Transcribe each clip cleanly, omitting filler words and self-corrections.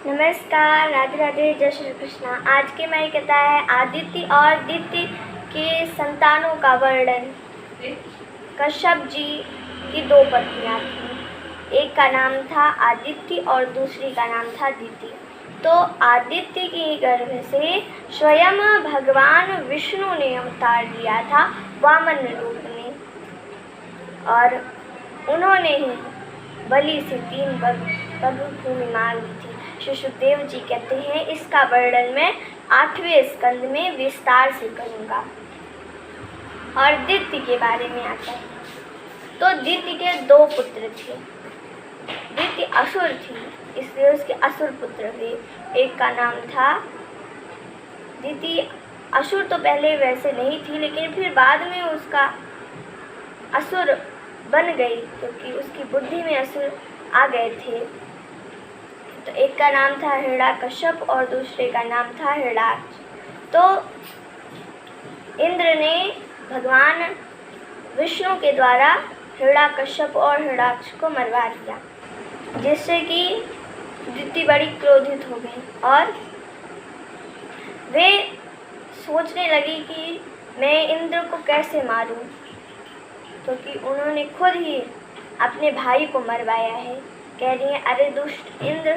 नमस्कार, राधे राधे, जय श्री कृष्णा। आज की हमारी कथा है आदित्य और दिति के संतानों का वर्णन। कश्यप जी की दो पत्नियां थीं, एक का नाम था आदित्य और दूसरी का नाम था दिति। तो आदित्य के गर्भ से स्वयं भगवान विष्णु ने अवतार लिया था वामन रूप में, और उन्होंने ही बलि से 3 बगु भूमि मांगी थी। श्री सुखदेव जी कहते हैं, इसका वर्णन मैं 8वें स्कंद में विस्तार से करूँगा। और दिति के बारे में आता है। तो दिति के 2 पुत्र थे। दिति असुर थी, इसलिए उसके असुर पुत्र थे। एक का नाम था दिति। असुर तो पहले वैसे नहीं थी, लेकिन फिर बाद में उसका असुर बन गई, क्योंकि उसकी बुद्धि में असुर आ गए थे। तो एक का नाम था हिरण्यकश्यप और दूसरे का नाम था हिरण्याक्ष। तो इंद्र ने भगवान विष्णु के द्वारा हिरण्यकश्यप और हिरण्याक्ष को मरवा दिया, जिससे कि दिति बड़ी क्रोधित हो गई और वे सोचने लगी कि मैं इंद्र को कैसे मारूं, क्योंकि उन्होंने खुद ही अपने भाई को मरवाया है। कह रही है, अरे दुष्ट इंद्र,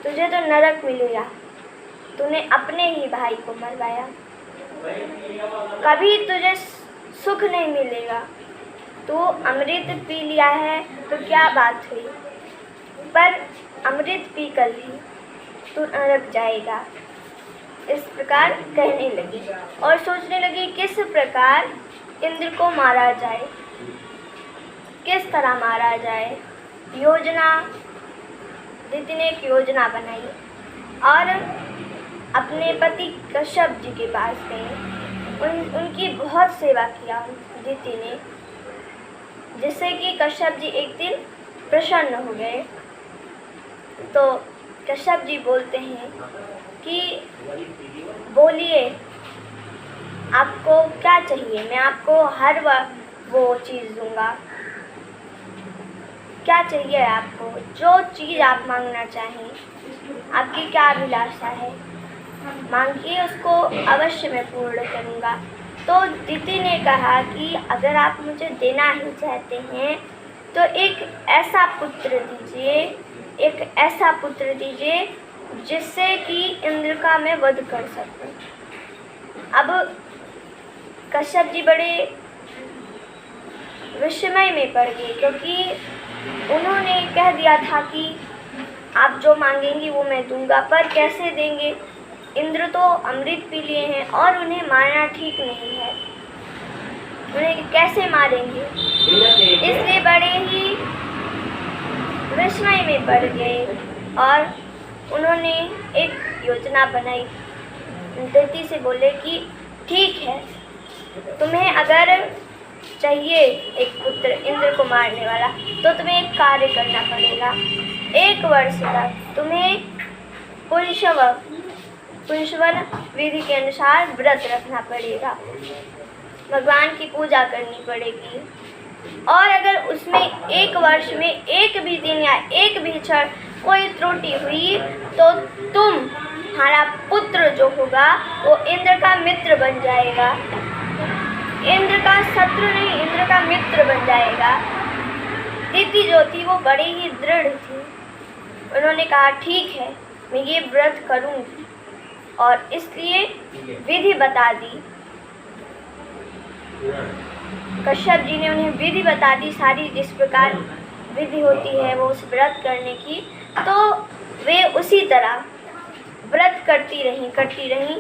तुझे तो नरक मिलेगा, तूने अपने ही भाई को मरवाया, कभी तुझे सुख नहीं मिलेगा। तू अमृत पी लिया है तो क्या बात हुई, पर अमृत पी कर ही तू नरक जाएगा। इस प्रकार कहने लगी और सोचने लगी किस प्रकार इंद्र को मारा जाए, किस तरह मारा जाए। दिति ने एक योजना बनाई और अपने पति कश्यप जी के पास गई। उनकी बहुत सेवा किया दिति ने, जिससे कि कश्यप जी एक दिन प्रसन्न हो गए। तो कश्यप जी बोलते हैं कि बोलिए, आपको क्या चाहिए, मैं आपको हर वो चीज़ दूंगा। क्या चाहिए आपको, जो चीज़ आप मांगना चाहें, आपकी क्या अभिलाषा है, मांगिए, उसको अवश्य मैं पूर्ण करूँगा। तो दिति ने कहा कि अगर आप मुझे देना ही चाहते हैं तो एक ऐसा पुत्र दीजिए जिससे कि इंद्र का मैं वध कर सकूं। अब कश्यप जी बड़े विस्मय में पड़ गए, क्योंकि उन्होंने कह दिया था कि आप जो मांगेंगी वो मैं दूंगा, पर कैसे देंगे, इंद्र तो अमृत पी लिए हैं और उन्हें मारना ठीक नहीं है, उन्हें कैसे मारेंगे। इसलिए बड़े ही विस्मय में पड़ गए और उन्होंने एक योजना बनाई। दिति से बोले कि ठीक है, तुम्हें अगर चाहिए एक पुत्र इंद्र को मारने वाला, तो तुम्हें एक कार्य करना पड़ेगा। 1 वर्ष तक तुम्हें पुंसवन विधि के अनुसार व्रत रखना पड़ेगा, भगवान की पूजा करनी पड़ेगी। और अगर उसमें 1 वर्ष में एक भी दिन या एक भी क्षण कोई त्रुटि हुई तो तुम्हारा पुत्र जो होगा वो इंद्र का मित्र बन जाएगा, इंद्र का शत्रु नहीं, इंद्र का मित्र बन जाएगा। दिति जो थी वो बड़ी ही दृढ़ थी। उन्होंने कहा ठीक है, मैं ये व्रत करूंगी, और इसलिए विधि बता दी। कश्यप जी ने उन्हें विधि बता दी सारी, जिस प्रकार विधि होती है वो उस व्रत करने की। तो वे उसी तरह व्रत करती रहीं।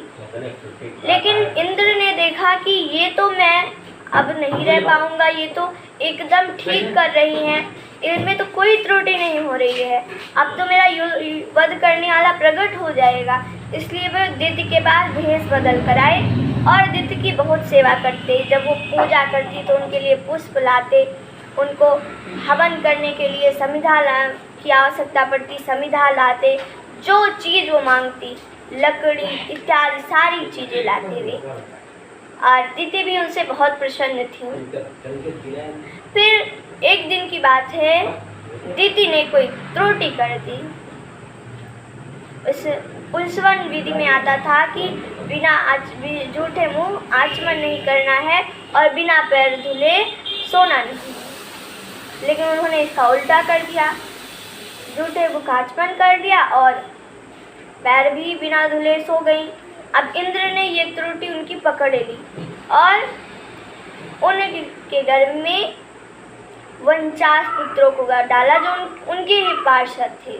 लेकिन इंद्र ने देखा कि ये तो मैं अब नहीं रह पाऊंगा, ये तो एकदम ठीक कर रही हैं, इनमें तो कोई त्रुटि नहीं हो रही है, अब तो मेरा वध करने वाला प्रकट हो जाएगा। इसलिए वे दिति के पास भेष बदल कर आए और दिति की बहुत सेवा करते। जब वो पूजा करती तो उनके लिए पुष्प लाते, उनको हवन करने के लिए समिधा की आवश्यकता पड़ती, समिधा लाते, जो चीज़ वो मांगती, लकड़ी इत्यादि सारी चीज़ें लाते वे। और दिति भी उनसे बहुत प्रसन्न थी। फिर एक दिन की बात है, दिति ने कोई त्रुटि कर दी उस उल्सवन विधि में आता था कि बिना झूठे मुंह आचमन नहीं करना है और बिना पैर धुले सोना नहीं। लेकिन उन्होंने इसका उल्टा कर दिया, झूठे मुंह आचमन कर दिया और पैर भी बिना धुले सो गई। अब इंद्र ने ये त्रुटि उनकी पकड़ ली और उनके गर्भ में 49 पुत्रों को डाला जो उनके ही पार्षद थे।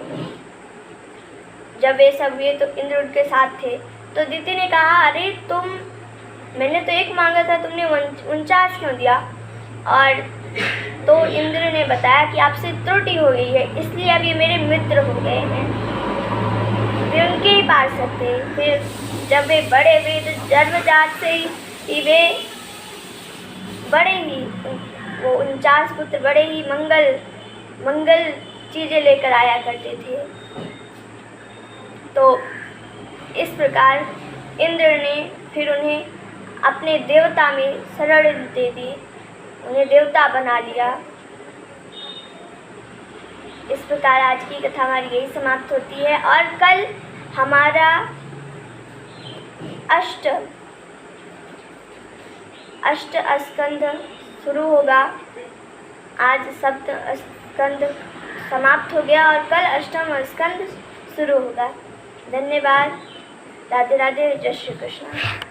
जब वे सब हुए तो इंद्र उनके साथ थे। तो दिति ने कहा, अरे मैंने तो एक मांगा था, तुमने 49 क्यों दिया? और तो इंद्र ने बताया कि आपसे त्रुटि हो गई है, इसलिए अब ये मेरे मित्र हो गए हैं। वे उनके ही पार्षद थे। फिर जब वे बड़े हुए तो जन्मजात से ही वे बड़े ही वो 49 पुत्र बड़े ही मंगल चीज़ें लेकर आया करते थे। तो इस प्रकार इंद्र ने फिर उन्हें अपने देवता में शरण दे दी, उन्हें देवता बना लिया। इस प्रकार आज की कथा हमारी यही समाप्त होती है और कल हमारा अष्ट स्कंद शुरू होगा। आज सप्त स्कंद समाप्त हो गया और कल अष्टम स्कंद शुरू होगा। धन्यवाद। राधे राधे। जय श्री कृष्ण।